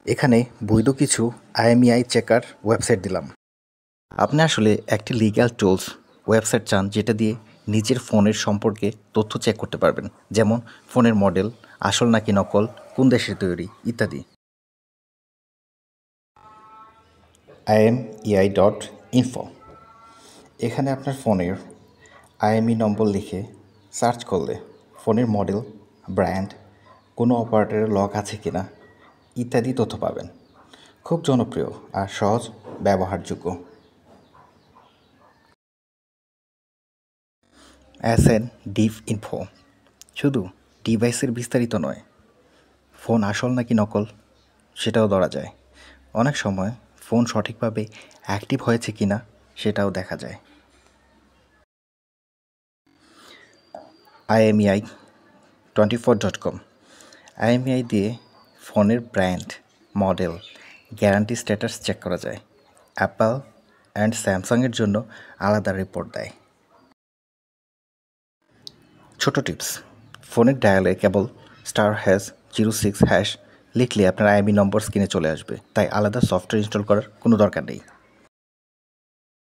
এখানে বৈধ কিছু IMEI চেকার ওয়েবসাইট দিলাম। আপনি আসলে একটি লিগ্যাল টুলস ওয়েবসাইট চান যেটা দিয়ে নিজের ফোনের সম্পর্কে তথ্য চেক করতে পারবেন, যেমন ফোনের মডেল, আসল নাকি নকল, কোন দেশের তৈরি ইত্যাদি। IMEI.info। এখানে আপনার ফোনের IMEI নম্বর লিখে সার্চ করলে ফোনের মডেল, ব্র্যান্ড, কোনো অপারেটরের লক আছে কিনা ইত্যাদি তথ্য পাবেন। খুব জনপ্রিয় আর সহজ ব্যবহারযোগ্য। SNDIF-info শুধু ডিভাইসের বিস্তারিত নয়, ফোন আসল নাকি নকল সেটাও ধরা যায়। অনেক সময় ফোন সঠিকভাবে অ্যাক্টিভ হয়েছে কিনা সেটাও দেখা যায়। IMEI24.com। IMEI দিয়ে ফোনের brand, model, guarantee status check করা যায়। অ্যাপল অ্যান্ড স্যামসাংয়ের জন্য আলাদা রিপোর্ট দেয়। ছোট টিপস: ফোনের ডায়ালে কেবল *#06# লিখলে আপনার IMEI নম্বর স্ক্রিনে চলে আসবে, তাই আলাদা সফটওয়্যার ইনস্টল করার কোনো দরকার নেই।